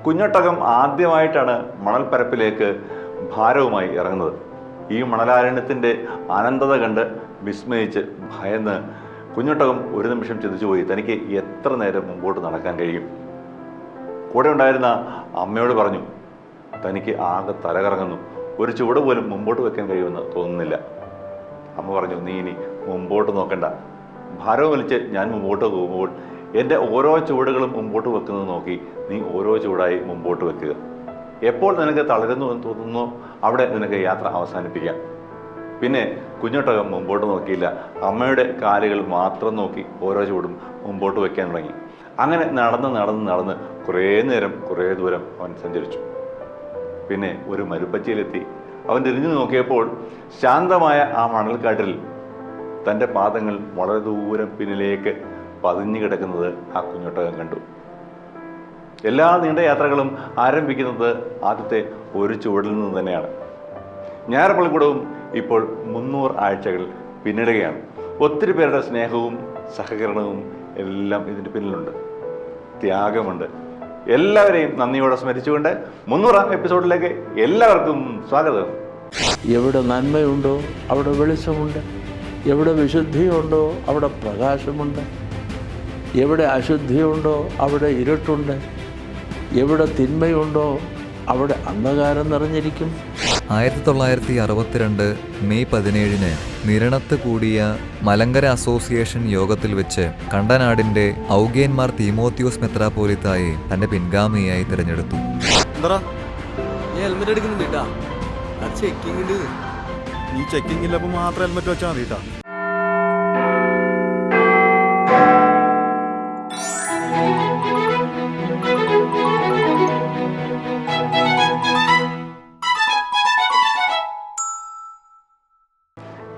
കുഞ്ഞൊട്ടകം ആദ്യമായിട്ടാണ് മണൽപ്പരപ്പിലേക്ക് ഭാരവുമായി ഇറങ്ങുന്നത്. ഈ മണലാരണ്യത്തിൻ്റെ അനന്തത കണ്ട് വിസ്മയിച്ച് ഭയന്ന് കുഞ്ഞൊട്ടകം ഒരു നിമിഷം ചിന്തിച്ചുപോയി, തനിക്ക് എത്ര നേരം മുമ്പോട്ട് നടക്കാൻ കഴിയും. കൂടെ ഉണ്ടായിരുന്ന അമ്മയോട് പറഞ്ഞു, തനിക്ക് ആകെ തലകറങ്ങുന്നു, ഒരു ചുവട് പോലും മുമ്പോട്ട് വെക്കാൻ കഴിയുമെന്ന് തോന്നുന്നില്ല. അമ്മ പറഞ്ഞു, നീ ഇനി മുമ്പോട്ട് നോക്കണ്ട, ഭാരവും വലിച്ച് ഞാൻ മുമ്പോട്ട് പോകുമ്പോൾ എൻ്റെ ഓരോ ചുവടുകളും മുമ്പോട്ട് വെക്കുന്നത് നോക്കി നീ ഓരോ ചുവടായി മുമ്പോട്ട് വെക്കുക. എപ്പോൾ നിനക്ക് തളരുന്നു എന്ന് തോന്നുന്നോ അവിടെ നിനക്ക് യാത്ര അവസാനിപ്പിക്കാം. പിന്നെ കുഞ്ഞൊട്ടകം മുമ്പോട്ട് നോക്കിയില്ല, അമ്മയുടെ കാലുകൾ മാത്രം നോക്കി ഓരോ ചുവടും മുമ്പോട്ട് വയ്ക്കാൻ തുടങ്ങി. അങ്ങനെ നടന്ന് കുറേ ദൂരം അവൻ സഞ്ചരിച്ചു. പിന്നെ ഒരു മരുപ്പച്ചയിലെത്തി. അവൻ തിരിഞ്ഞു നോക്കിയപ്പോൾ ശാന്തമായ ആ മണൽക്കാട്ടിൽ തൻ്റെ പാദങ്ങൾ വളരെ ദൂരം പിന്നിലേക്ക് പതിഞ്ഞു കിടക്കുന്നത് ആ കുഞ്ഞൊട്ടകം കണ്ടു. എല്ലാ നീണ്ട യാത്രകളും ആരംഭിക്കുന്നത് ആദ്യത്തെ ഒരു ചുവടിൽ നിന്ന് തന്നെയാണ്. ഞായർപ്പള്ളിക്കൂടവും ഇപ്പോൾ 300 ആഴ്ചകൾ പിന്നിടുകയാണ്. ഒത്തിരി പേരുടെ സ്നേഹവും സഹകരണവും എല്ലാം ഇതിൻ്റെ പിന്നിലുണ്ട്. ത്യാഗമുണ്ട്. എല്ലാവരെയും നന്ദിയോടെ സ്മരിച്ചുകൊണ്ട് 300ാം എപ്പിസോഡിലേക്ക് എല്ലാവർക്കും സ്വാഗതം. എവിടെ നന്മയുണ്ടോ അവിടെ വെളിച്ചമുണ്ട്, എവിടെ വിശുദ്ധിയുണ്ടോ അവിടെ പ്രകാശമുണ്ട്, എവിടെ അശുദ്ധിയുണ്ടോ അവിടെ ഇരുട്ടുണ്ട്, എവിടെ തിന്മയുണ്ടോ അവിടെ അന്ധകാരം നിറഞ്ഞിരിക്കും. 1962 മെയ് 17 നിരണത്ത് കൂടിയ മലങ്കര അസോസിയേഷൻ യോഗത്തിൽ വെച്ച് കണ്ടനാടിന്റെ ഔഗേന്മാർ തീമോത്തിയോസ് മെത്രാപ്പോലിത്തായെ തന്റെ പിൻഗാമിയായി തിരഞ്ഞെടുത്തു. ചെക്കിംഗ് ഇല്ലപ്പോ മാത്രം ഹെൽമെറ്റ് വെച്ചാൽ മതി കേട്ടാ.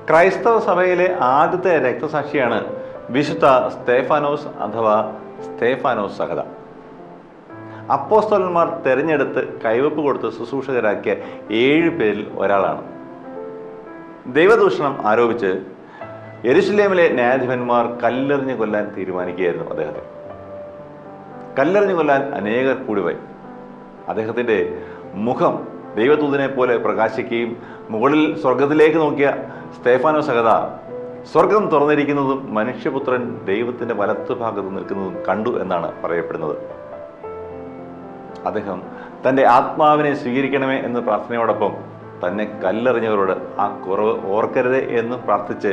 ക്രൈസ്തവ സഭയിലെ ആദ്യത്തെ രക്തസാക്ഷിയാണ് വിശുദ്ധ സ്തേഫാനോസ് അഥവാ സ്തേഫാനോസ് സഹദ. അപ്പോസ്തലന്മാർ തെരഞ്ഞെടുത്ത് കൈവപ്പ് കൊടുത്ത് ശുശ്രൂഷകരാക്കിയ 7 പേരിൽ ഒരാളാണ്. ദൈവദൂഷണം ആരോപിച്ച് യെരുശലേമിലെ ന്യായാധിപന്മാർ കല്ലെറിഞ്ഞു കൊല്ലാൻ തീരുമാനിക്കുകയായിരുന്നു അദ്ദേഹത്തെ. കല്ലെറിഞ്ഞു കൊല്ലാൻ അനേകർ കൂടിവരും. അദ്ദേഹത്തിൻ്റെ മുഖം ദൈവദൂതനെ പോലെ പ്രകാശിക്കുകയും മുകളിൽ സ്വർഗത്തിലേക്ക് നോക്കിയ സ്തേഫാനോസ് സഹദ സ്വർഗം തുറന്നിരിക്കുന്നതും മനുഷ്യപുത്രൻ ദൈവത്തിൻ്റെ വലത്തുഭാഗത്ത് നിൽക്കുന്നതും കണ്ടു എന്നാണ് പറയപ്പെടുന്നത്. അദ്ദേഹം തൻ്റെ ആത്മാവിനെ സ്വീകരിക്കണമേ എന്ന പ്രാർത്ഥനയോടൊപ്പം തന്നെ കല്ലെറിഞ്ഞവരോട് ആ കുറവ് ഓർക്കരുത് എന്ന് പ്രാർത്ഥിച്ച്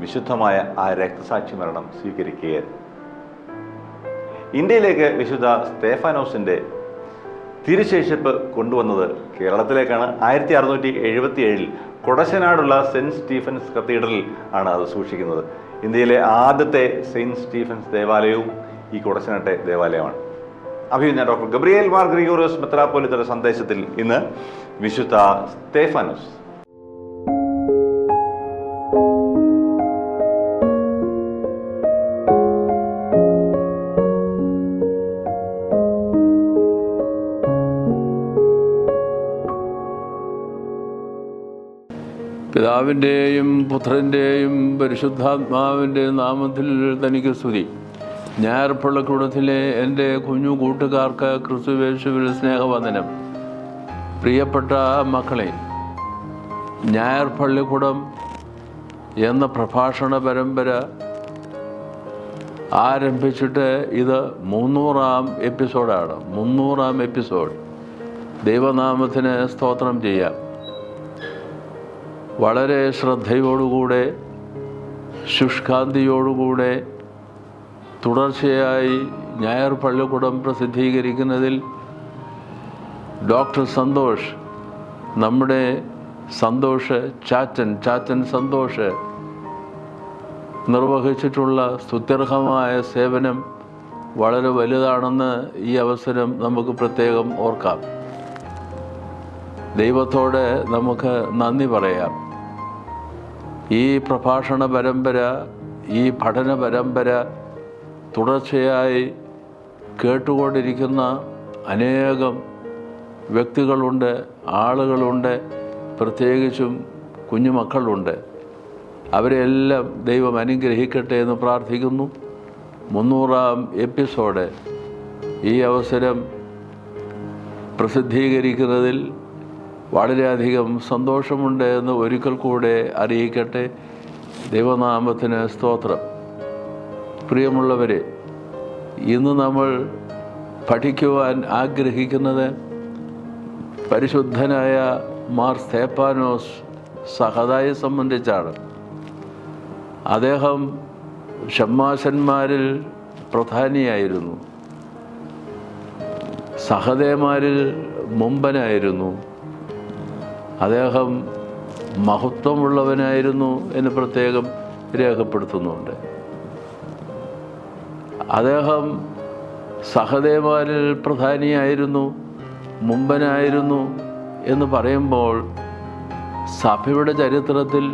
വിശുദ്ധമായ ആ രക്തസാക്ഷി മരണം സ്വീകരിക്കുകയായിരുന്നു. ഇന്ത്യയിലേക്ക് വിശുദ്ധ സ്തേഫാനോസിൻ്റെ തിരുശേഷിപ്പ് കൊണ്ടുവന്നത് കേരളത്തിലേക്കാണ്. 1677 കൊടശനാടുള്ള സെൻറ്റ് സ്റ്റീഫൻസ് കത്തീഡ്രലിൽ ആണ് അത് സൂക്ഷിക്കുന്നത്. ഇന്ത്യയിലെ ആദ്യത്തെ സെയിൻറ്റ് സ്റ്റീഫൻസ് ദേവാലയവും ഈ കൊടശനാട്ടെ ദേവാലയമാണ്. അഭിനന്ദ ഡോക്ടർ ഗബ്രിയേൽ മാർ ഗ്രിഗോറിയോസ് മെത്രാപ്പോലിത്തയുടെ സന്ദേശത്തിൽ ഇന്ന് വിശുദ്ധ സ്തേഫാനോസ്. പിതാവിൻ്റെയും പുത്രൻ്റെയും പരിശുദ്ധാത്മാവിൻ്റെയും നാമത്തിൽ തനിക്ക് സ്തുതി. ഞായർപ്പള്ളിക്കൂടത്തിലെ എൻ്റെ കുഞ്ഞു കൂട്ടുകാർക്ക് ക്രിസ്തുയേശുവിൽ സ്നേഹവന്ദനം. പ്രിയപ്പെട്ട മക്കളെ, ഞായർപ്പള്ളിക്കൂടം എന്ന പ്രഭാഷണ പരമ്പര ആരംഭിച്ചിട്ട് ഇത് 300ാം എപ്പിസോഡാണ്. 300ാം എപ്പിസോഡ്. ദൈവനാമത്തിന് സ്തോത്രം ചെയ്യാം. വളരെ ശ്രദ്ധയോടുകൂടെ ശുഷ്കാന്തിയോടുകൂടെ തുടർച്ചയായി ഞായർപ്പള്ളിക്കൂടം പ്രസിദ്ധീകരിക്കുന്നതിൽ ഡോക്ടർ സന്തോഷ്, നമ്മുടെ ചാച്ചൻ സന്തോഷ് നിർവഹിച്ചിട്ടുള്ള സ്തുത്യർഹമായ സേവനം വളരെ വലുതാണെന്ന് ഈ അവസരം നമുക്ക് പ്രത്യേകം ഓർക്കാം. ദൈവത്തോട് നമുക്ക് നന്ദി പറയാം. ഈ പ്രഭാഷണ പരമ്പര, ഈ പഠന പരമ്പര തുടർച്ചയായി കേട്ടുകൊണ്ടിരിക്കുന്ന അനേകം വ്യക്തികളുണ്ട്, ആളുകളുണ്ട്, പ്രത്യേകിച്ചും കുഞ്ഞുമക്കളുണ്ട്. അവരെല്ലാം ദൈവം അനുഗ്രഹിക്കട്ടെ എന്ന് പ്രാർത്ഥിക്കുന്നു. 300ാം എപ്പിസോഡ് ഈ അവസരം പ്രസിദ്ധീകരിക്കുന്നതിൽ വളരെയധികം സന്തോഷമുണ്ട് എന്ന് ഒരിക്കൽ കൂടെ അറിയിക്കട്ടെ. ദൈവനാമത്തിന് സ്തോത്രം. പ്രിയമുള്ളവരെ, ഇന്ന് നമ്മൾ പഠിക്കുവാൻ ആഗ്രഹിക്കുന്നത് പരിശുദ്ധനായ മാർ സ്തേഫാനോസ് സഹദായെ സംബന്ധിച്ചാണ്. അദ്ദേഹം ഷമ്മാശന്മാരിൽ പ്രധാനിയായിരുന്നു, സഹദേമാരിൽ മുമ്പനായിരുന്നു. അദ്ദേഹം മഹത്വമുള്ളവനായിരുന്നു എന്ന് പ്രത്യേകം രേഖപ്പെടുത്തുന്നുണ്ട്. അദ്ദേഹം സഹദേമാരിൽ പ്രധാനിയായിരുന്നു, മുമ്പനായിരുന്നു എന്ന് പറയുമ്പോൾ സഭയുടെ ചരിത്രത്തിൽ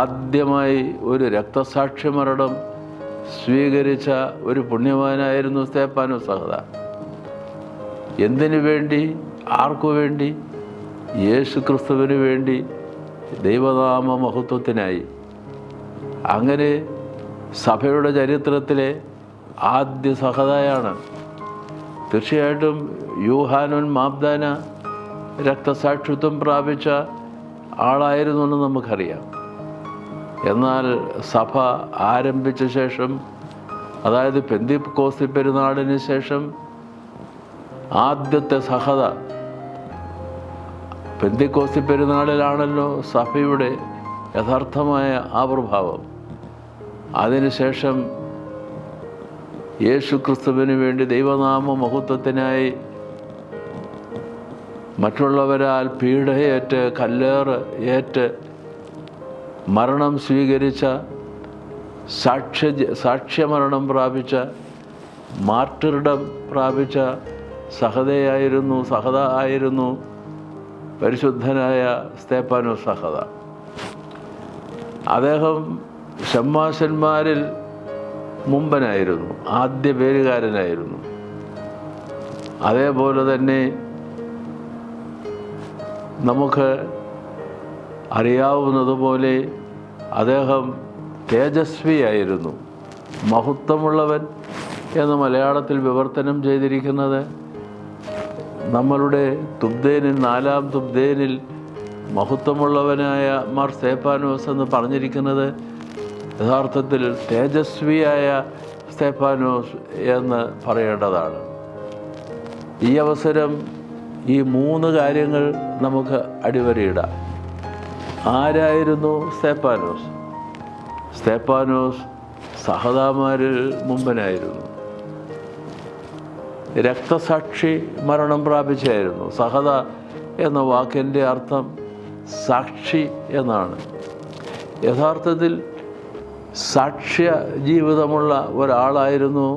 ആദ്യമായി ഒരു രക്തസാക്ഷി മരണം സ്വീകരിച്ച ഒരു പുണ്യവാനായിരുന്നു സ്തേഫാനോസ് സഹദ. എന്തിനു വേണ്ടി? ആർക്കു വേണ്ടി? യേശു ക്രിസ്തുവിന് വേണ്ടി, ദൈവനാമ മഹത്വത്തിനായി. അങ്ങനെ സഭയുടെ ചരിത്രത്തിലെ ആദ്യ സഹദയാണ്. തീർച്ചയായിട്ടും യൂഹാനോൻ മാബ്ദാന രക്തസാക്ഷിത്വം പ്രാപിച്ച ആളായിരുന്നു എന്ന് നമുക്കറിയാം. എന്നാൽ സഭ ആരംഭിച്ച ശേഷം, അതായത് പെന്തിക്കോസ്തി പെരുന്നാളിന് ശേഷം ആദ്യത്തെ സഹദ പെന്തിക്കോസ്തി പെരുന്നാളിലാണല്ലോ സഭയുടെ യഥാർത്ഥമായ ആവിർഭാവം. അതിനുശേഷം യേശു ക്രിസ്തുവിന് വേണ്ടി ദൈവനാമ മഹത്വത്തിനായി മറ്റുള്ളവരാൽ പീഡയേറ്റ്, കല്ലേറ് ഏറ്റ് മരണം സ്വീകരിച്ച, സാക്ഷ്യമരണം പ്രാപിച്ച, മാർട്ടിർഡം പ്രാപിച്ച സഹദ ആയിരുന്നു പരിശുദ്ധനായ സ്തേഫാനോസ് സഹദ. അദ്ദേഹം ഷമ്മാശന്മാരിൽ മുമ്പനായിരുന്നു, ആദ്യ പേരുകാരനായിരുന്നു. അതേപോലെ തന്നെ നമുക്ക് അറിയാവുന്നതുപോലെ അദ്ദേഹം തേജസ്വിയായിരുന്നു, മഹത്വമുള്ളവൻ എന്ന് മലയാളത്തിൽ വിവർത്തനം ചെയ്തിരിക്കുന്നത് നമ്മളുടെ തുബ്ദേനിൽ, 4-ാം തുബ്ദേനിൽ മഹത്വമുള്ളവനായ മാർ സ്തേഫാനോസ് എന്ന് പറഞ്ഞിരിക്കുന്നത് യഥാർത്ഥത്തിൽ തേജസ്വിയായ സ്തേഫാനോസ് എന്ന് പറയേണ്ടതാണ്. ഈ അവസരം ഈ 3 കാര്യങ്ങൾ നമുക്ക് അടിവരയിടാം. ആരായിരുന്നു സ്തേഫാനോസ്? സ്തേഫാനോസ് സഹദാമാരിൽ മുമ്പനായിരുന്നു, രക്തസാക്ഷി മരണം പ്രാപിച്ചായിരുന്നു. സഹദ എന്ന വാക്കിൻ്റെ അർത്ഥം സാക്ഷി എന്നാണ്. യഥാർത്ഥത്തിൽ സാക്ഷ്യ ജീവിതമുള്ള ഒരാളായിരുന്നു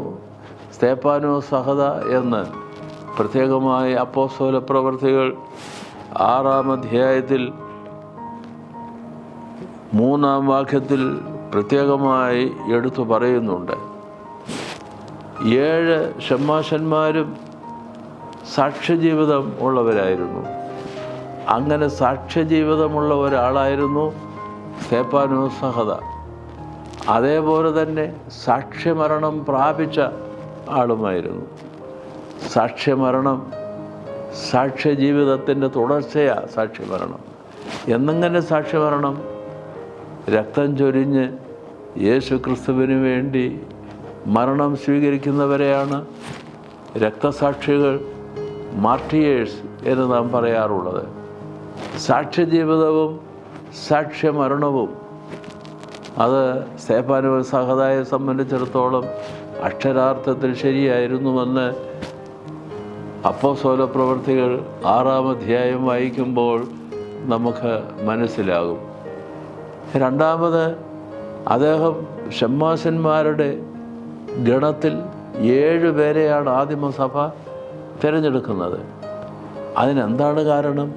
സ്തേഫാനോസ് സഹദ എന്ന് പ്രത്യേകമായി അപ്പോസ്തല പ്രവൃത്തികൾ 6-ാം അധ്യായത്തിൽ 3-ാം വാക്യത്തിൽ പ്രത്യേകമായി എടുത്തു പറയുന്നുണ്ട്. 7 ഷമ്മാശന്മാരും സാക്ഷ്യജീവിതം ഉള്ളവരായിരുന്നു. അങ്ങനെ സാക്ഷ്യജീവിതമുള്ള ഒരാളായിരുന്നു സ്തേഫാനോസ് സഹദ. അതേപോലെ തന്നെ സാക്ഷ്യമരണം പ്രാപിച്ച ആളുമായിരുന്നു. സാക്ഷ്യമരണം സാക്ഷ്യജീവിതത്തിൻ്റെ തുടർച്ചയാണ്. സാക്ഷ്യമരണം എന്നെങ്ങനെ സാക്ഷ്യമരണം? രക്തം ചൊരിഞ്ഞ് യേശു ക്രിസ്തുവിന് വേണ്ടി മരണം സ്വീകരിക്കുന്നവരെയാണ് രക്തസാക്ഷികൾ, മാർട്ടിയേഴ്സ് എന്ന് നാം പറയാറുള്ളത്. സാക്ഷ്യജീവിതവും സാക്ഷ്യമരണവും അത് സ്തേഫാനോസ് സഹദയെ സംബന്ധിച്ചിടത്തോളം അക്ഷരാർത്ഥത്തിൽ ശരിയായിരുന്നുവെന്ന് അപ്പോസ്തല പ്രവൃത്തികൾ 6-ാം അധ്യായം വായിക്കുമ്പോൾ നമുക്ക് മനസ്സിലാകും. രണ്ടാമത്, അദ്ദേഹം ഷമ്മാശന്മാരുടെ ഗണത്തിൽ 7 പേരെയാണ് ആദിമസഭ തിരഞ്ഞെടുക്കുന്നത്. അതിനെന്താണ് കാരണം?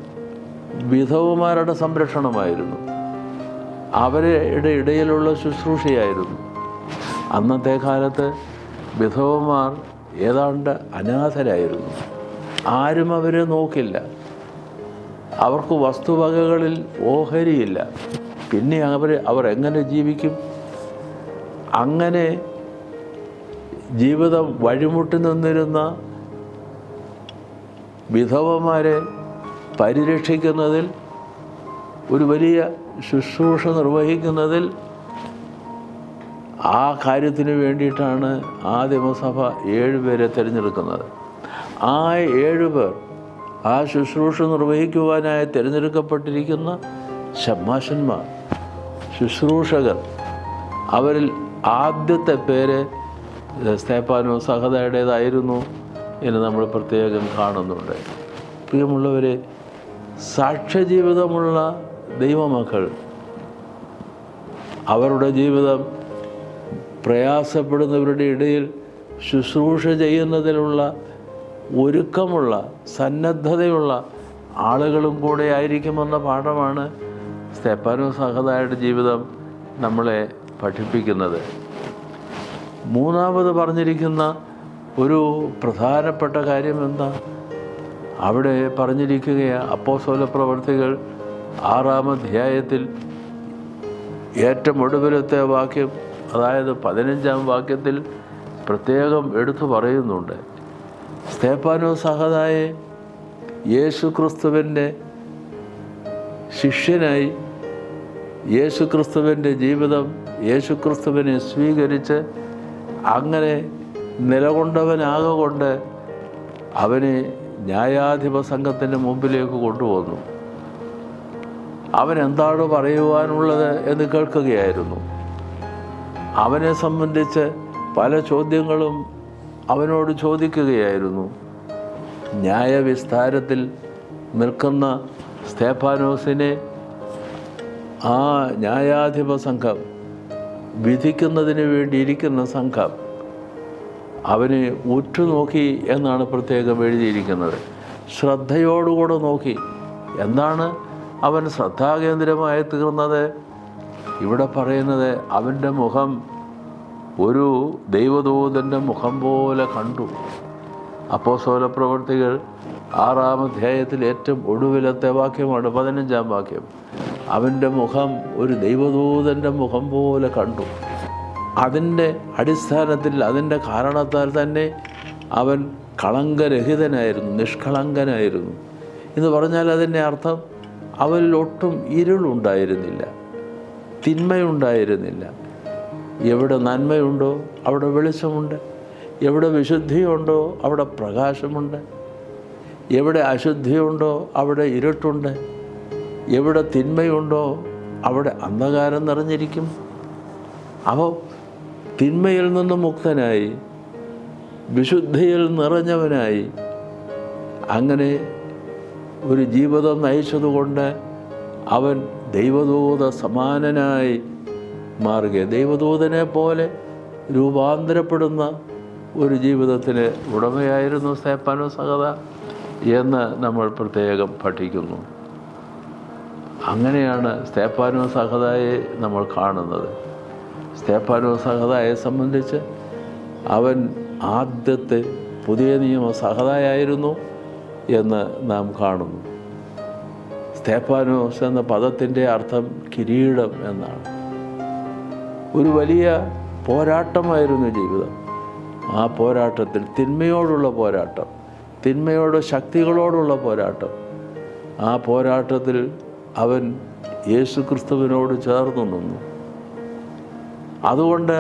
വിധവമാരുടെ സംരക്ഷണമായിരുന്നു, അവരുടെ ഇടയിലുള്ള ശുശ്രൂഷയായിരുന്നു. അന്നത്തെ കാലത്ത് വിധവമാർ ഏതാണ്ട് അനാഥരായിരുന്നു. ആരും അവരെ നോക്കില്ല. അവർക്ക് വസ്തുവകകളിൽ ഓഹരിയില്ല. പിന്നെ അവർ എങ്ങനെ ജീവിക്കും? അങ്ങനെ ജീവിതം വഴിമുട്ടി നിന്നിരുന്ന വിധവമാരെ പരിരക്ഷിക്കുന്നതിൽ, ഒരു വലിയ ശുശ്രൂഷ നിർവഹിക്കുന്നതിൽ, ആ കാര്യത്തിന് വേണ്ടിയിട്ടാണ് ആദിമസഭ 7 പേരെ തിരഞ്ഞെടുക്കുന്നത്. ആ 7 പേർ ആ ശുശ്രൂഷ നിർവഹിക്കുവാനായി തിരഞ്ഞെടുക്കപ്പെട്ടിരിക്കുന്ന ശമ്മാശന്മാർ, ശുശ്രൂഷകർ. അവരിൽ ആദ്യത്തെ പേര് സ്തേഫാനോസ് സഹതയുടേതായിരുന്നു എന്ന് നമ്മൾ പ്രത്യേകം കാണുന്നുണ്ട്. പ്രിയമുള്ളവരെ, സാക്ഷ്യജീവിതമുള്ള ദൈവമക്കൾ അവരുടെ ജീവിതം പ്രയാസപ്പെടുന്നവരുടെ ഇടയിൽ ശുശ്രൂഷ ചെയ്യുന്നതിലുള്ള ഒരുക്കമുള്ള, സന്നദ്ധതയുള്ള ആളുകളും കൂടെ ആയിരിക്കുമെന്ന പാഠമാണ് സ്തേഫാനോസ് സഹതയുടെ ജീവിതം നമ്മളെ പഠിപ്പിക്കുന്നത്. മൂന്നാമത് പറഞ്ഞിരിക്കുന്ന ഒരു പ്രധാനപ്പെട്ട കാര്യം എന്താ? അവിടെ പറഞ്ഞിരിക്കുകയാണ്, അപ്പോസ്തല പ്രവർത്തികൾ 6-ാം അധ്യായത്തിൽ ഏറ്റവും ഒടുവിലത്തെ വാക്യം, അതായത് 15-ാം വാക്യത്തിൽ പ്രത്യേകം എടുത്തു പറയുന്നുണ്ട്, സ്തേഫാനോസ് സഹതയെ യേശുക്രിസ്തുവിൻ്റെ ശിഷ്യനായി, യേശുക്രിസ്തുവിൻ്റെ ജീവിതം, യേശുക്രിസ്തുവിനെ സ്വീകരിച്ച് അങ്ങനെ നിലകൊണ്ടവനാകൊണ്ട് അവനെ ന്യായാധിപ സംഘത്തിൻ്റെ മുമ്പിലേക്ക് കൊണ്ടുവന്നു. അവൻ എന്താണ് പറയുവാനുള്ളത് എന്ന് കേൾക്കുകയായിരുന്നു. അവനെ സംബന്ധിച്ച് പല ചോദ്യങ്ങളും അവനോട് ചോദിക്കുകയായിരുന്നു. ന്യായവിസ്താരത്തിൽ നിൽക്കുന്ന സ്തേഫാനോസിനെ ആ ന്യായാധിപ സംഘം, വിധിക്കുന്നതിന് വേണ്ടി ഇരിക്കുന്ന സംഘം, അവനെ ഉറ്റുനോക്കി എന്നാണ് പ്രത്യേകം എഴുതിയിരിക്കുന്നത്. ശ്രദ്ധയോടുകൂടെ നോക്കി. എന്താണ് അവൻ ശ്രദ്ധാകേന്ദ്രമായി തീർന്നത്? ഇവിടെ പറയുന്നത്, അവൻ്റെ മുഖം ഒരു ദൈവദൂതൻ്റെ മുഖം പോലെ കണ്ടു. അപ്പോസ്തല പ്രവർത്തികൾ 6-ാം അധ്യായത്തിൽ ഏറ്റവും ഒടുവിലത്തെ വാക്യമാണ് 15-ാം വാക്യം. അവൻ്റെ മുഖം ഒരു ദൈവദൂതൻ്റെ മുഖം പോലെ കണ്ടു. അതിൻ്റെ അടിസ്ഥാനത്തിൽ, അതിൻ്റെ കാരണത്താൽ തന്നെ അവൻ കളങ്കരഹിതനായിരുന്നു, നിഷ്കളങ്കനായിരുന്നു എന്ന് പറഞ്ഞാൽ അതിൻ്റെ അർത്ഥം അവനിൽ ഒട്ടും ഇരുളുണ്ടായിരുന്നില്ല, തിന്മയുണ്ടായിരുന്നില്ല. എവിടെ നന്മയുണ്ടോ അവിടെ വെളിച്ചമുണ്ട്, എവിടെ വിശുദ്ധിയുണ്ടോ അവിടെ പ്രകാശമുണ്ട്, എവിടെ അശുദ്ധിയുണ്ടോ അവിടെ ഇരുട്ടുണ്ട്, എവിടെ തിന്മയുണ്ടോ അവിടെ അന്ധകാരം നിറഞ്ഞിരിക്കും. അപ്പോൾ തിന്മയിൽ നിന്ന് മുക്തനായി, വിശുദ്ധിയിൽ നിറഞ്ഞവനായി അങ്ങനെ ഒരു ജീവിതം നയിച്ചതുകൊണ്ട് അവൻ ദൈവദൂത സമാനനായി മാറുക, ദൈവദൂതനെ പോലെ രൂപാന്തരപ്പെടുന്ന ഒരു ജീവിതത്തിന് ഉടമയായിരുന്നു സ്തേഫാനോസ് സഹത എന്ന് നമ്മൾ പ്രത്യേകം പഠിക്കുന്നു. അങ്ങനെയാണ് സ്തേഫാനോസ് സഹതയെ നമ്മൾ കാണുന്നത്. സ്തേഫാനോസ് സഹതയെ സംബന്ധിച്ച് അവൻ ആദ്യത്തെ പുതിയ നിയമ സഹതയായിരുന്നു എന്ന് നാം കാണുന്നു. സ്തേഫാനോസ് എന്ന പദത്തിൻ്റെ അർത്ഥം കിരീടം എന്നാണ്. ഒരു വലിയ പോരാട്ടമായിരുന്നു ജീവിതം. ആ പോരാട്ടത്തിൽ തിന്മയോടുള്ള പോരാട്ടം, തിന്മയോട് ശക്തികളോടുള്ള പോരാട്ടം, ആ പോരാട്ടത്തിൽ അവൻ യേശുക്രിസ്തുവിനോട് ചേർന്ന് നിന്നു. അതുകൊണ്ട്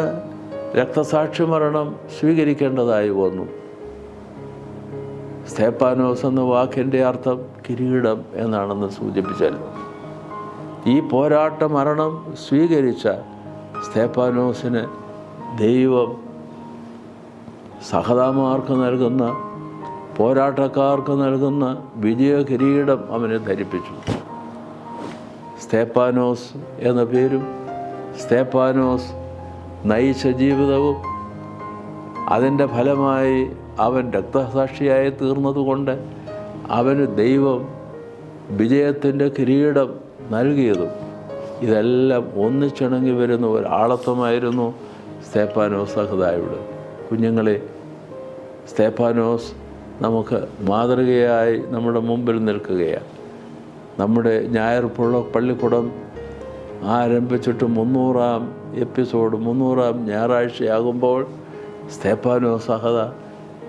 രക്തസാക്ഷി മരണം സ്വീകരിക്കേണ്ടതായി വന്നു. സ്തേഫാനോസ് എന്ന വാക്കിൻ്റെ അർത്ഥം കിരീടം എന്നാണെന്ന് സൂചിപ്പിച്ചല്ലോ. ഈ പോരാട്ട മരണം സ്വീകരിച്ച സ്തേഫാനോസിന് ദൈവം സഹതാമാർക്ക് നൽകുന്ന, പോരാട്ടക്കാർക്ക് നൽകുന്ന വിജയ കിരീടം അവനെ ധരിപ്പിച്ചു. സ്തേഫാനോസ് എന്ന പേരും സ്തേഫാനോസ് നയിച്ച ജീവിതവും അതിൻ്റെ ഫലമായി അവൻ രക്തസാക്ഷിയായി തീർന്നതുകൊണ്ട് അവന് ദൈവം വിജയത്തിൻ്റെ കിരീടം നൽകിയതും ഇതെല്ലാം ഒന്നിച്ചിണങ്ങി വരുന്ന ഒരാളത്വമായിരുന്നു സ്തേഫാനോസ് സഹതായുടെ. കുഞ്ഞുങ്ങളെ, സ്തേഫാനോസ് നമുക്ക് മാതൃകയായി നമ്മുടെ മുമ്പിൽ നിൽക്കുകയാണ്. നമ്മുടെ ഞായർ പള്ളിക്കൂടം ആരംഭിച്ചിട്ട് 300-ാം എപ്പിസോഡ്, 300-ാം ഞായറാഴ്ചയാകുമ്പോൾ സ്തേഫാനോസ് സഹത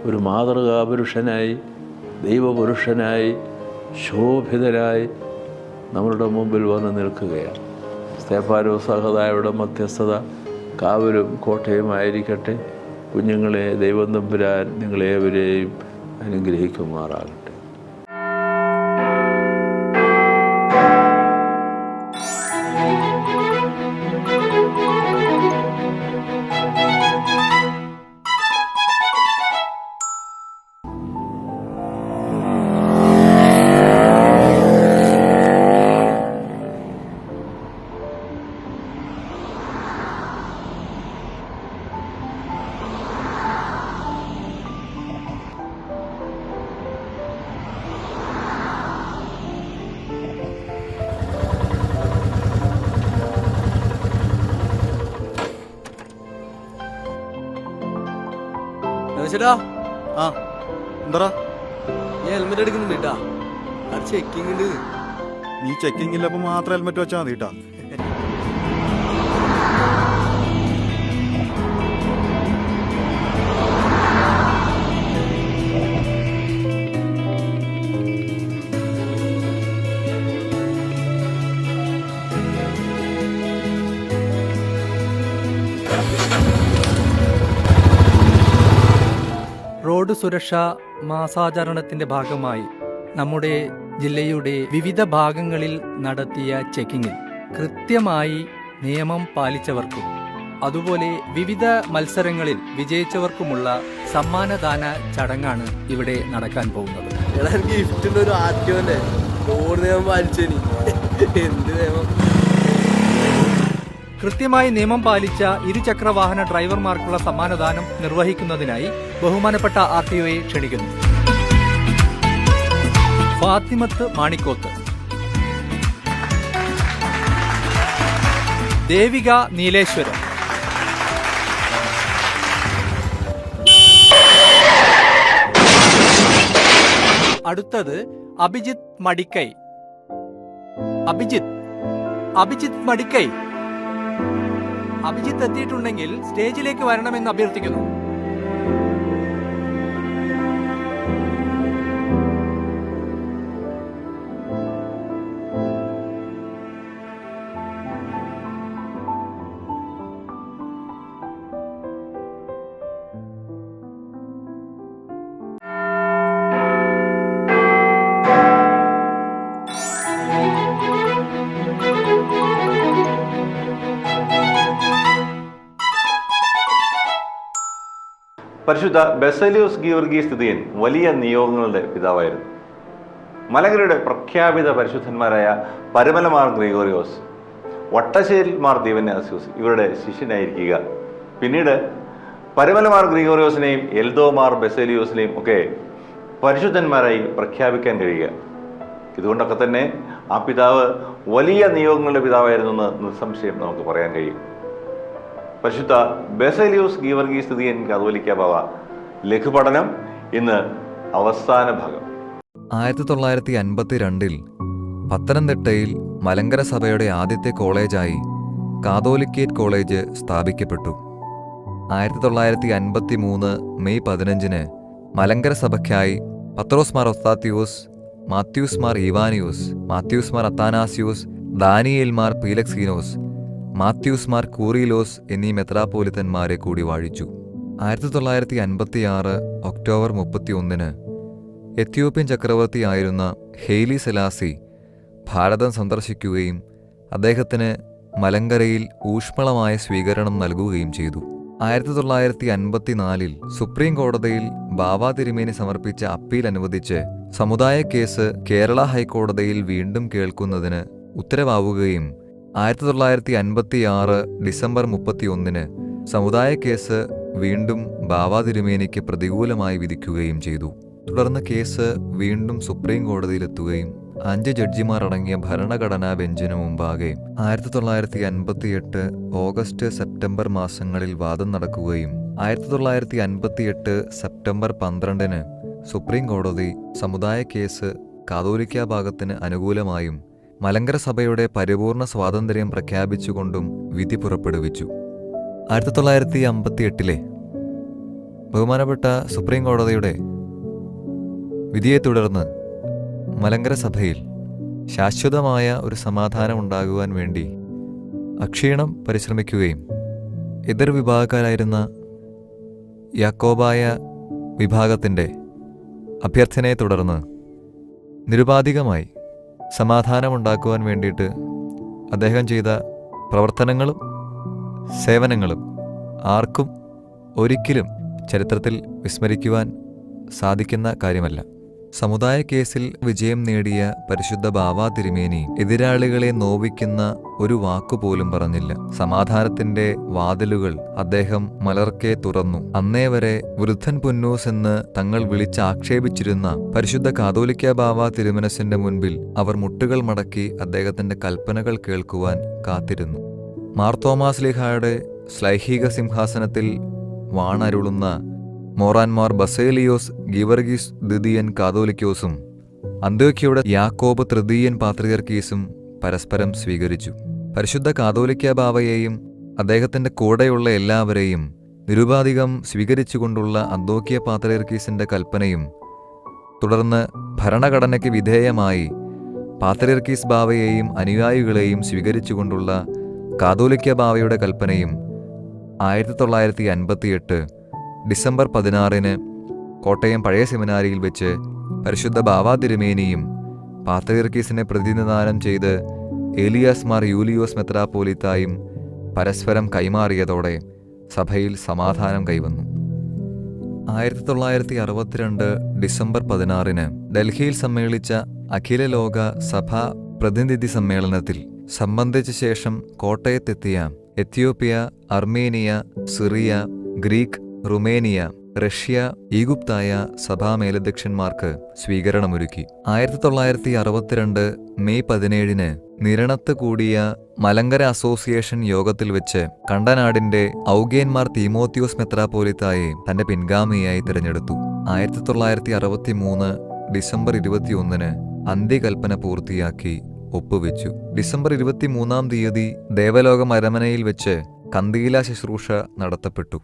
ഒരു മാതൃകാ പുരുഷനായി ദൈവപുരുഷനായി ശോഭിതനായി നമ്മളുടെ മുമ്പിൽ വന്ന് നിൽക്കുകയാണ്. സ്തേഫാനോസ് സഹോദരയുടെ മധ്യസ്ഥത കാവലും കോട്ടയുമായിരിക്കട്ടെ. കുഞ്ഞുങ്ങളെ, ദൈവം തമ്പുരാൻ നിങ്ങളേവരെയും അനുഗ്രഹിക്കുമാറാകട്ടെ. ചേട്ടാ, ആ എന്താ ഞാൻ ഹെൽമെറ്റ് എടുക്കുന്നുണ്ട് കേട്ടാ. അത് ചെക്കിങ് ഉണ്ട്. നീ ചെക്കിംഗ് ഇല്ലപ്പോ മാത്രം ഹെൽമെറ്റ് വെച്ചാൽ മതി കേട്ടാ. റോഡ് സുരക്ഷാ മാസാചരണത്തിന്റെ ഭാഗമായി നമ്മുടെ ജില്ലയുടെ വിവിധ ഭാഗങ്ങളിൽ നടത്തിയ ചെക്കിങ്ങിൽ കൃത്യമായി നിയമം പാലിച്ചവർക്കും അതുപോലെ വിവിധ മത്സരങ്ങളിൽ വിജയിച്ചവർക്കുമുള്ള സമ്മാനദാന ചടങ്ങാണ് ഇവിടെ നടക്കാൻ പോകുന്നത്. എടാ, എനിക്ക് ഗിഫ്റ്റ് ഒരു ആർട്ടിയോന്റെ റോഡ് നിയമം പാലിച്ചേനി. എന്ത് നിയമം? കൃത്യമായി നിയമം പാലിച്ച ഇരുചക്രവാഹന ഡ്രൈവർമാർക്കുള്ള സമ്മാനദാനം നിർവഹിക്കുന്നതിനായി ബഹുമാനപ്പെട്ട ആർടിഒയെ ക്ഷണിക്കുന്നു. ഫാത്തിമത്ത് മാണിക്കോത്ത്, ദേവിക നീലേശ്വരം, അടുത്തത് അഭിജിത്ത് മടിക്കൈ. അഭിജിത്ത് മടിക്കൈ, അഭിജിത്ത് എത്തിയിട്ടുണ്ടെങ്കിൽ സ്റ്റേജിലേക്ക് വരണമെന്ന് അഭ്യർത്ഥിക്കുന്നു. പരിശുദ്ധ ബസേലിയോസ് ഗീവർഗീസ് തിതിയൻ വലിയ നിയോഗങ്ങളുടെ പിതാവായിരുന്നു. മലങ്കരയുടെ പ്രഖ്യാപിത പരിശുദ്ധന്മാരായ പരുമലമാർ ഗ്രിഗോറിയോസ്, വട്ടശ്ശേരിൽ മാർ ദീവന്യാസ്യൂസ് ഇവരുടെ ശിഷ്യനായിരിക്കുക. പിന്നീട് പരുമലമാർ ഗ്രിഗോറിയോസിനെയും എൽദോമാർ ബസേലിയോസിനെയും ഒക്കെ പരിശുദ്ധന്മാരായി പ്രഖ്യാപിക്കാൻ കഴിയുക. ഇതുകൊണ്ടൊക്കെ തന്നെ ആ പിതാവ് വലിയ നിയോഗങ്ങളുടെ പിതാവായിരുന്നു എന്ന് നിസ്സംശയം നമുക്ക് പറയാൻ കഴിയും. പരിശുദ്ധ ബസേലിയോസ് ഗീവർഗീസ് തിതിയൻ കാതോലിക്ക ബാവ ലഘുപഠനം ഇന്ന് അവസാന ഭാഗം. 1952 പത്തനംതിട്ടയിൽ മലങ്കര സഭയുടെ ആദ്യത്തെ കോളേജായി കാതോലിക്കേറ്റ് കോളേജ് സ്ഥാപിക്കപ്പെട്ടു. 1953 മെയ് 15 മലങ്കര സഭയ്ക്കായി പത്രോസ് മാർ ഒസ്താത്യോസ്, മാത്യൂസ് മാർ ഇവാനിയോസ്, മാത്യൂസ് മാർ അത്താനാസ്യോസ്, ദാനിയേൽ മാർ പീലക്സീനോസ്, മാത്യൂസ് മാർ കൂറിലോസ് എന്നീ മെത്രാപ്പോലിത്തന്മാരെ കൂടി വാഴിച്ചു. 1956 ഒക്ടോബർ 31 എത്യോപ്യൻ ചക്രവർത്തിയായിരുന്ന ഹെയ്ലി സെലാസി ഭാരതം സന്ദർശിക്കുകയും അദ്ദേഹത്തിന് മലങ്കരയിൽ ഊഷ്മളമായ സ്വീകരണം നൽകുകയും ചെയ്തു. 1954 സുപ്രീം കോടതിയിൽ ബാവ തിരുമേനി സമർപ്പിച്ച അപ്പീൽ അനുവദിച്ച് സമുദായ കേസ് കേരള ഹൈക്കോടതിയിൽ വീണ്ടും കേൾക്കുന്നതിന് ഉത്തരവാവുകയും 1956 ഡിസംബർ 31 സമുദായ കേസ് വീണ്ടും ബാവ തിരുമേനിക്ക് പ്രതികൂലമായി വിധിക്കുകയും ചെയ്തു. തുടർന്ന് കേസ് വീണ്ടും സുപ്രീം കോടതിയിലെത്തുകയും 5 ജഡ്ജിമാർ അടങ്ങിയ ഭരണഘടനാ ബെഞ്ചിനു മുമ്പാകെ 1958 ഓഗസ്റ്റ് സെപ്റ്റംബർ മാസങ്ങളിൽ വാദം നടക്കുകയും 1958 സെപ്റ്റംബർ 12 സുപ്രീം കോടതി സമുദായ കേസ് കാതോലിക്ക ഭാഗത്തിന് അനുകൂലമായും മലങ്കര സഭയുടെ പരിപൂർണ സ്വാതന്ത്ര്യം പ്രഖ്യാപിച്ചുകൊണ്ടും വിധി പുറപ്പെടുവിച്ചു. 1958 ബഹുമാനപ്പെട്ട സുപ്രീം കോടതിയുടെ വിധിയെ തുടർന്ന് മലങ്കര സഭയിൽ ശാശ്വതമായ ഒരു സമാധാനം ഉണ്ടാകുവാൻ വേണ്ടി അക്ഷീണം പരിശ്രമിക്കുകയും എതിർ വിഭാഗക്കാരായിരുന്ന യാക്കോബായ വിഭാഗത്തിൻ്റെ അഭ്യർത്ഥനയെ തുടർന്ന് നിരുപാധികമായി സമാധാനമുണ്ടാക്കുവാൻ വേണ്ടിയിട്ട് അദ്ദേഹം ചെയ്ത പ്രവർത്തനങ്ങളും സേവനങ്ങളും ആർക്കും ഒരിക്കലും ചരിത്രത്തിൽ വിസ്മരിക്കുവാൻ സാധിക്കുന്ന കാര്യമല്ല. സമുദായ കേസിൽ വിജയം നേടിയ പരിശുദ്ധ ബാവാ തിരുമേനി എതിരാളികളെ നോവിക്കുന്ന ഒരു വാക്കുപോലും പറഞ്ഞില്ല. സമാധാനത്തിന്റെ വാതിലുകൾ അദ്ദേഹം മലർക്കെ തുറന്നു. അന്നേ വരെ വൃദ്ധൻ പുന്നൂസ് എന്ന് തങ്ങൾ വിളിച്ചാക്ഷേപിച്ചിരുന്ന പരിശുദ്ധ കാതോലിക്ക ബാവാ തിരുമനസിന്റെ മുൻപിൽ അവർ മുട്ടുകൾ മടക്കി അദ്ദേഹത്തിന്റെ കൽപ്പനകൾ കേൾക്കുവാൻ കാത്തിരുന്നു. മാർത്തോമാസ്ലിഹായുടെ ശ്ലൈഹിക സിംഹാസനത്തിൽ വാണരുളുന്ന മോറാൻമാർ ബസേലിയോസ് ഗീവർഗീസ് ദ്വിതീയൻ കാതോലിക്കോസും അന്ത്യോക്യയുടെ യാക്കോബ് തൃതീയൻ പാത്രിയർക്കീസും പരസ്പരം സ്വീകരിച്ചു. പരിശുദ്ധ കാതോലിക്ക ബാവയെയും അദ്ദേഹത്തിന്റെ കൂടെയുള്ള എല്ലാവരെയും നിരുപാധികം സ്വീകരിച്ചുകൊണ്ടുള്ള അന്ത്യോക്യ പാത്രിയർക്കീസിന്റെ കൽപ്പനയും തുടർന്ന് ഭരണഘടനയ്ക്ക് വിധേയമായി പാത്രിയർക്കീസ് ബാവയെയും അനുയായികളെയും സ്വീകരിച്ചുകൊണ്ടുള്ള കാതോലിക്ക ബാവയുടെ കൽപ്പനയും 1958 ഡിസംബർ 16 കോട്ടയം പഴയ സെമിനാരിയിൽ വെച്ച് പരിശുദ്ധ ബാവാ തിരുമേനിയും പാത്രിയർക്കീസിനെ പ്രതിനിധാനം ചെയ്ത് ഏലിയാസ് മാർ യൂലിയോസ് മെത്രാപ്പോലീത്തായും പരസ്പരം കൈമാറിയതോടെ സഭയിൽ സമാധാനം കൈവന്നു. 1962 ഡിസംബർ 16 ഡൽഹിയിൽ സമ്മേളിച്ച അഖില ലോക സഭാ പ്രതിനിധി സമ്മേളനത്തിൽ സംബന്ധിച്ച ശേഷം കോട്ടയത്തെത്തിയ Ethiopia, Armenia, Syria, Greek, Romania, Russia, ഈജിപ്തായ സഭാ മേലധ്യക്ഷന്മാർക്ക് സ്വീകരണമൊരുക്കി. 1962 മെയ് 17 നിരണത്ത് കൂടിയ മലങ്കര അസോസിയേഷൻ യോഗത്തിൽ വെച്ച് കണ്ടനാടിന്റെ ഔഗേന്മാർ തീമോത്തിയോസ് മെത്രാപ്പോലിത്തായെ തന്റെ പിൻഗാമിയായി തിരഞ്ഞെടുത്തു. 1963 ഡിസംബർ 21 അന്ത്യകൽപ്പന പൂർത്തിയാക്കി ഒപ്പുവെച്ചു. ഡിസംബർ 23 ദേവലോകം അരമനയിൽ വെച്ച് കന്തീല ശുശ്രൂഷ നടത്തപ്പെട്ടു.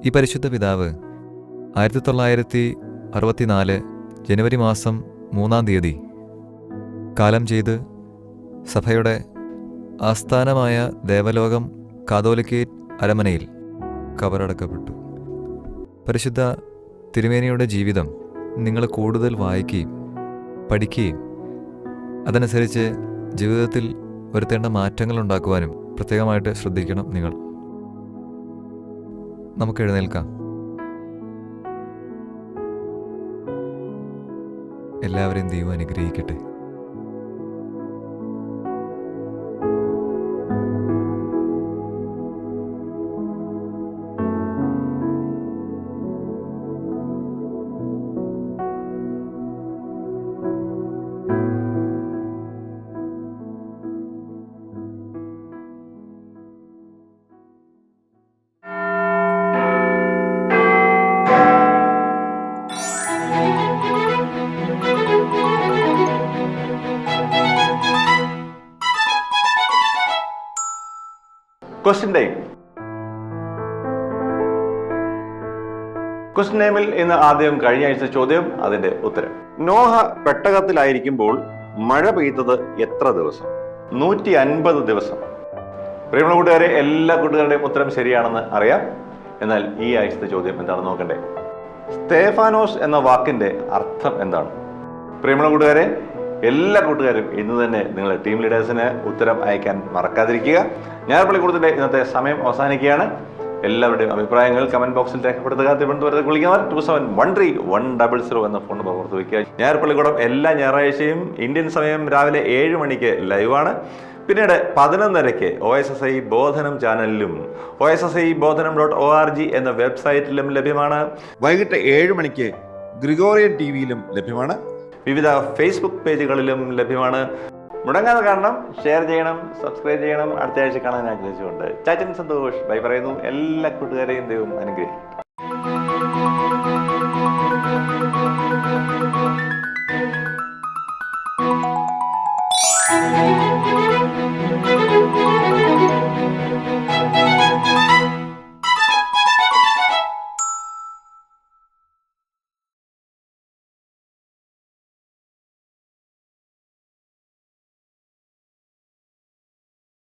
ഈ പരിശുദ്ധ പിതാവ് 1964 ജനുവരി മാസം 3 കാലം ചെയ്ത് സഭയുടെ ആസ്ഥാനമായ ദേവലോകം കാതോലിക്കേറ്റ് അരമനയിൽ കബറടക്കപ്പെട്ടു. പരിശുദ്ധ തിരുമേനിയുടെ ജീവിതം നിങ്ങൾ കൂടുതൽ വായിക്കുകയും പഠിക്കുകയും അതനുസരിച്ച് ജീവിതത്തിൽ വരുത്തേണ്ട മാറ്റങ്ങൾ ഉണ്ടാക്കുവാനും പ്രത്യേകമായിട്ട് ശ്രദ്ധിക്കണം നിങ്ങൾ. നമുക്ക് എഴുന്നേൽക്കാം. എല്ലാവരെയും ദൈവം അനുഗ്രഹിക്കട്ടെ. Question time. ക്വസ്റ്റ്യൻ ടൈമിൽ ഇന്ന് ആദ്യം കഴിഞ്ഞ ആഴ്ച ചോദ്യം, അതിന്റെ ഉത്തരം. നോഹ പെട്ടകത്തിലായിരിക്കുമ്പോൾ മഴ പെയ്തത് എത്ര ദിവസം? 150 ദിവസം. പ്രിയമുള്ള കൂട്ടുകാരെ, എല്ലാ കൂട്ടുകാരുടെയും ഉത്തരം ശരിയാണെന്ന് അറിയാം. എന്നാൽ ഈ ആഴ്ചത്തെ ചോദ്യം എന്താണെന്ന് നോക്കണ്ടേ? സ്തേഫാനോസ് എന്ന വാക്കിന്റെ അർത്ഥം എന്താണ്? പ്രിയമുള്ള കൂട്ടുകാരെ, എല്ലാ കൂട്ടുകാരും ഇന്ന് തന്നെ നിങ്ങളുടെ ടീം ലീഡേഴ്സിന് ഉത്തരം അയക്കാൻ മറക്കാതിരിക്കുക. ഞായർപ്പള്ളിക്കൂടത്തിന്റെ ഇന്നത്തെ സമയം അവസാനിക്കുകയാണ്. എല്ലാവരുടെയും അഭിപ്രായങ്ങൾ കമന്റ് ബോക്സിൽ രേഖപ്പെടുത്തുക. തിരുവനന്തപുരത്ത് വിളിക്കുന്നവർ 2713-100 എന്ന ഫോൺ നമ്പർ ഓർത്ത് വയ്ക്കുക. ഞായർപ്പള്ളിക്കൂടം എല്ലാ ഞായറാഴ്ചയും ഇന്ത്യൻ സമയം രാവിലെ 7 മണിക്ക് ലൈവാണ്. പിന്നീട് 11:30 OSSI ബോധനം ചാനലിലും OSSIബോധനം.org എന്ന വെബ്സൈറ്റിലും ലഭ്യമാണ്. വൈകിട്ട് 7 മണിക്ക് ഗ്രിഗോറിയൻ ടിവിയിലും ലഭ്യമാണ്. വിവിധ ഫേസ്ബുക്ക് പേജുകളിലും ലഭ്യമാണ്. മുടങ്ങാതെ കാണണം, ഷെയർ ചെയ്യണം, സബ്സ്ക്രൈബ് ചെയ്യണം. അടുത്ത ആഴ്ച കാണാൻ ആഗ്രഹിച്ചുകൊണ്ട് ചാച്ചൻ സന്തോഷ് ബൈ പറയുന്നു. എല്ലാ കൂട്ടുകാരെയും ദൈവം അനുഗ്രഹിക്കും.